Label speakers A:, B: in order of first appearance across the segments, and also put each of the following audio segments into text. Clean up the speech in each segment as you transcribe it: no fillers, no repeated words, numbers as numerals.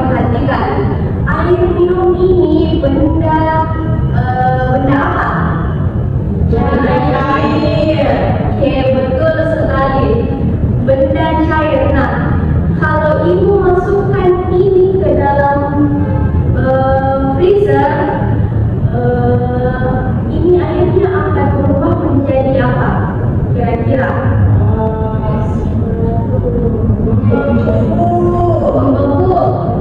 A: perhatikan, air minum ini benda apa? Cair. Oke, betul sekali. Benda cair. Nah, kalau ibu masukkan ini ke dalam freezer, ini airnya akan berubah menjadi apa? Kira-kira? Membeku.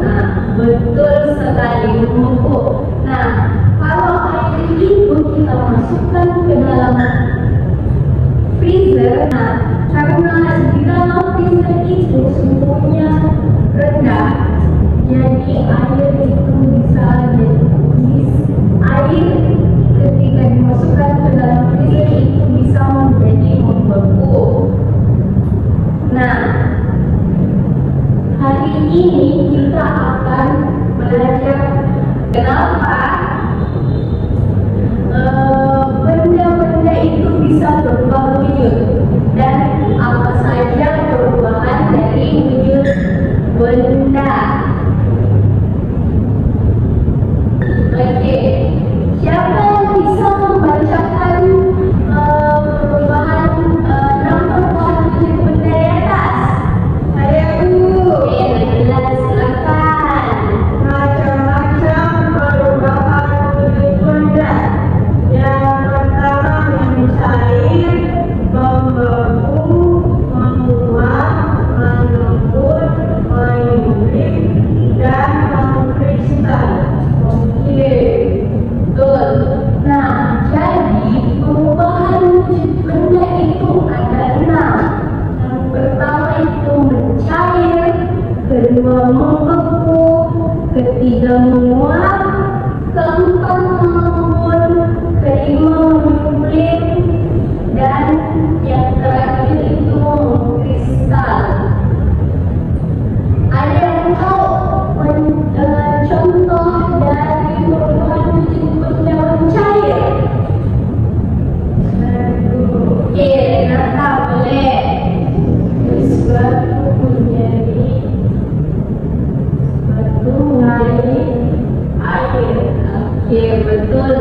A: Nah, betul sekali, membeku. Nah, kalau air itu kita masukkan ke dalam freezer, nah, karena di dalam freezer itu suhunya rendah, jadi air itu bisa air ketika dimasukkan ke dalam freezer itu bisa menjadi membeku. Nah, hari ini kita akan belajar kenapa benda-benda itu bisa berubah wujud dan apa saja perubahan dari wujud benda. Oke, siapa yang bisa membacakan perubahan enam perubahan wujud benda di atas? Saya Bu. Oke, jelas, silakan.
B: Macam-macam perubahan wujud benda. Yang pertama mencair, membeku, menguap, melembut, menyulip, dan mengkristal.
A: Oke, betul. Nah, jadi perubahan wujud benda itu ada 6. Yang pertama itu mencair, kedua membeku, ketiga menguap, keempat melembut, kelima menyulip, dan yang terakhir itu mengkristal. Ada yang tahu contoh dari perubahan wujud benda mencair? Oke, Renata boleh. Batu menjadi air. Oke, betul.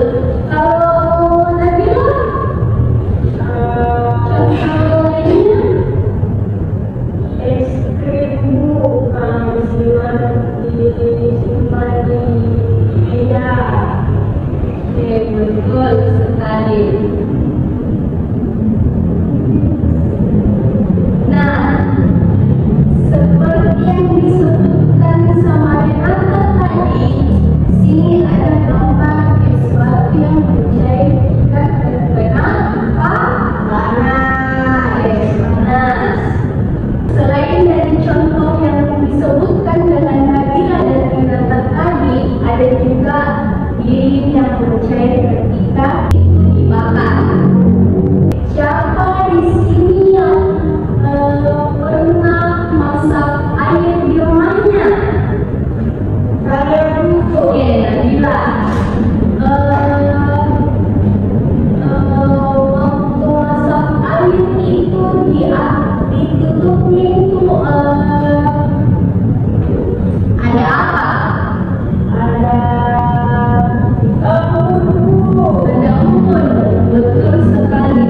A: Kalau Nabila, contoh lainnya?
B: Es krim Bu, kalau disimpan di meja.
A: Oke, betul sekali. Nah, seperti yang disebutkan sama Renata tadi, sini ada gambar sesuatu yang mencair dan panas. Selain dari contoh yang disebutkan dengan Nabila dan Renata tadi, ada juga lilin yang mencair ketika itu dibakar. Siapa di sini yang pernah masak air di rumahnya?
B: Saya Bu.
A: Oke, Nabila. Waktu masak air itu ditutupnya itu ada apa?
B: Ada embun.
A: Ada embun. Betul sekali.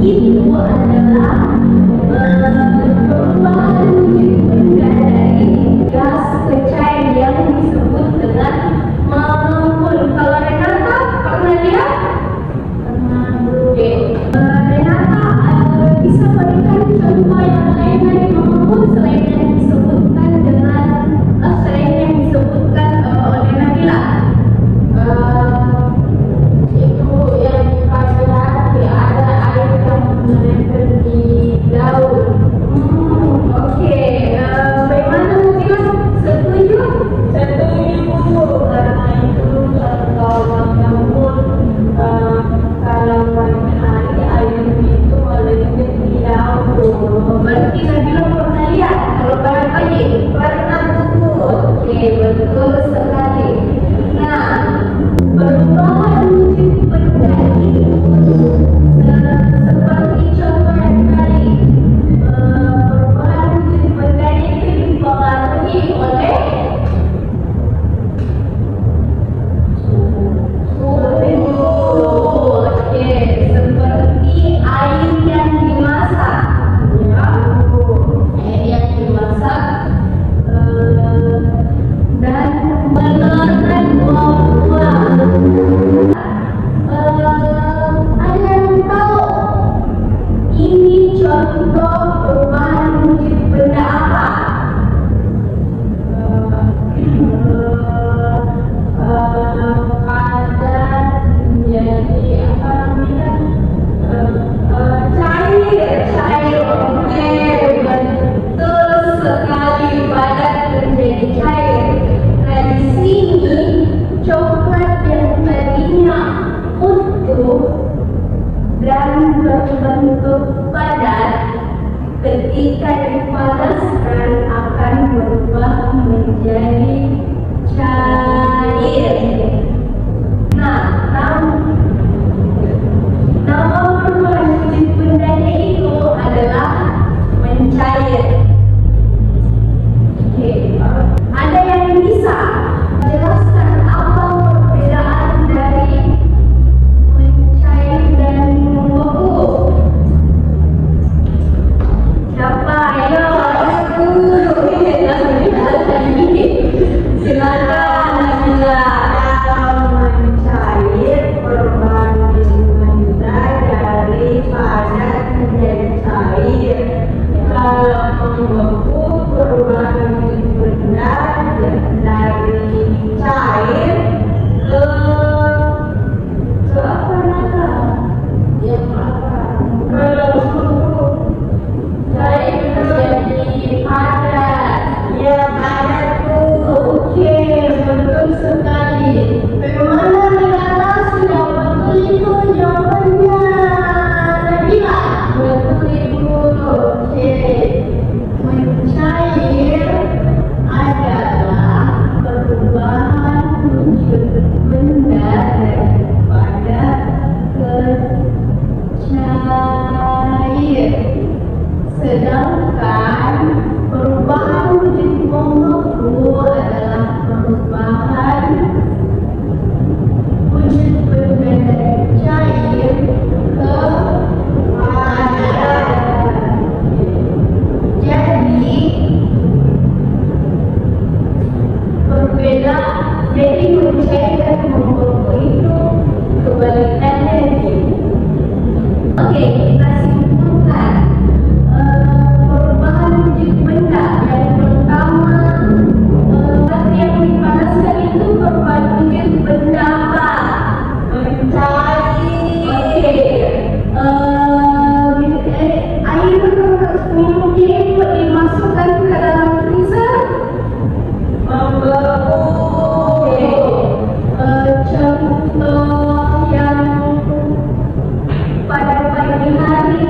A: Itu adalah perubahan wujud benda dari gas ke cair yang disebut dengan mengembun. Kalau Renata pernah lihat? Oke. Renata bisa berikan contoh yang lain dari mengembun selain yang disebutkan oleh Nabila?
B: Itu yang dikasih ada air yang menempel di laut.
A: Oke. Bagaimana Nabila? Setuju?
B: Setuju Bu, karena itu kalau nyambut kalau pagi hari air itu melipir di laut.
A: Berarti Nabila pernah lihat kalau pagi-pagi?
B: Pernah Bu.
A: Oke, betul sekali. Nah, perubahan wujud benda itu seperti contoh yang tadi, perubahan wujud benda itu dipengaruhi oleh dan berbentuk padat. Ketika dipanaskan akan berubah menjadi cair. Nah, nama perubahan wujud bendanya itu adalah mencair. Oke, ada yang bisa menjelaskan apa perbedaan dari mencair dan membeku? Siapa? Ayo, aku. Silakan, Nabila.
B: Kalau mencair perubahan benda dari padat menjadi cair. Kalau membeku perubahan benda dari cair ke apa Nata?
A: Yang apa?
B: Kalau membeku
A: Cair menjadi padat.
B: ya padat tuh.
A: Oke, betul sekali. Bagaimana Nabila sudah betul itu jawabannya? Nabila, betul Ibu. Oke, mencair adalah perubahan wujud benda dari padat ke cair. Sedangkan perubahan wujud membeku adalah perubahan wujud benda dari cair ke padat. Jadi berbeda. Jadi mencair dan membeku itu kebalikannya nih. Oke, kita simpulkan. Perubahan wujud benda yang pertama, yang dipanaskan itu perubahan wujud benda apa?
B: Mencair.
A: Oke, air minum ini dimasukkan ke dalam freezer.
B: Membeku.
A: Oke, contoh yang pada pagi hari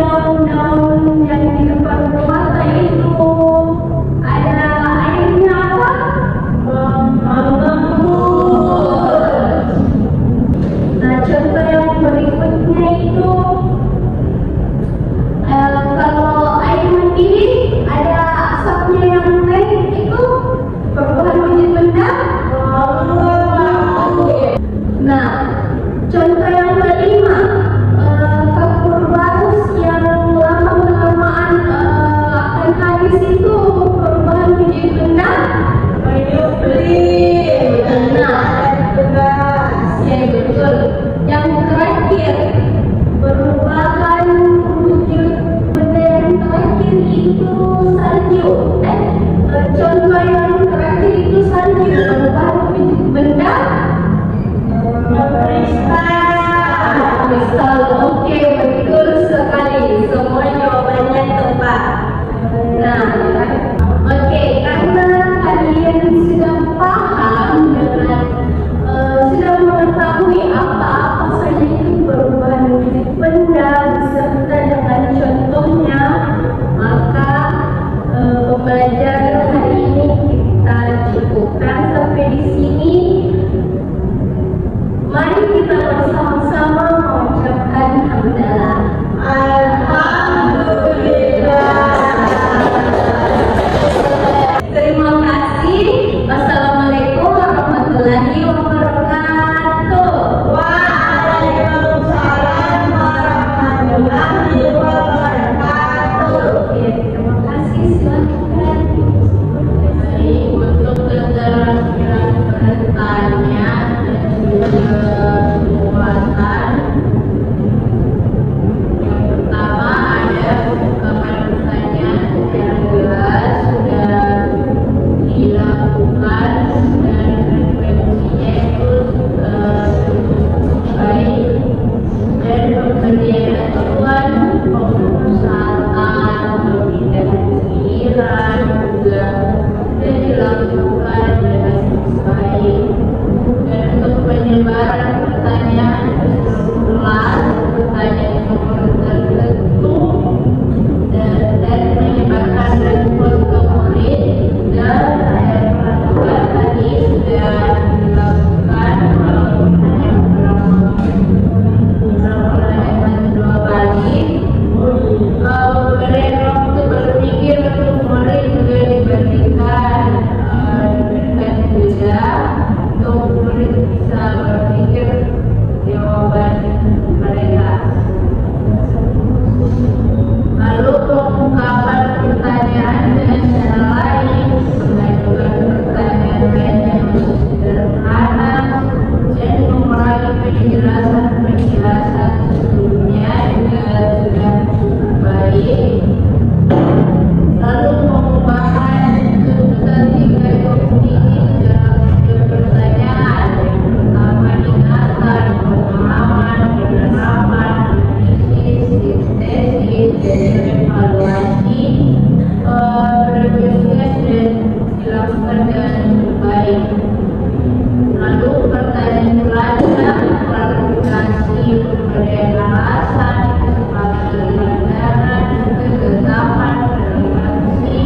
A: alasan, kesadaran, ketetapan, relevansi,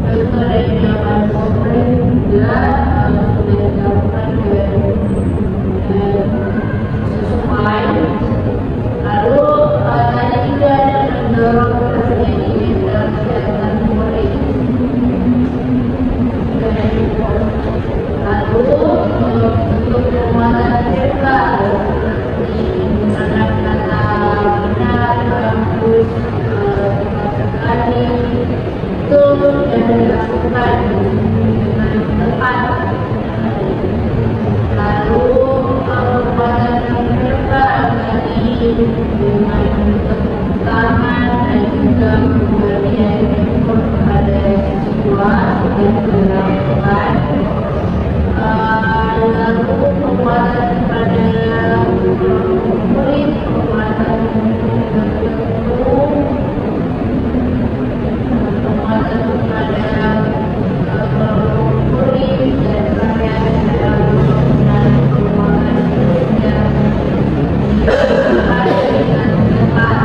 A: kekerjaan pemerintah juga sudah dilakukan sesuai. Lalu tadi juga ada mendorong terjadinya kesehatan murid. Lalu untuk penguatan cerita menggunakan kata benar, bagus, tadi itu sudah dilakukan dengan tepat. Lalu penguatan cerita tadi dengan tangan dan juga pemberian input kepada siswa sudah dilakukan. Lalu penguatan kepada murid, penguatan tertentu, penguatan kepada murid dan rakyat dalam pembangunan penguatan yang dilakukan dengan tepat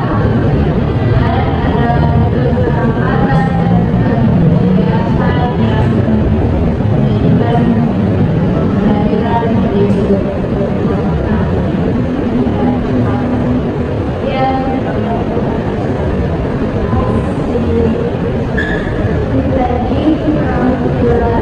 A: dan ada keselamatan dan kebiasaan yang menjadikan pembelajaran menjadi tadi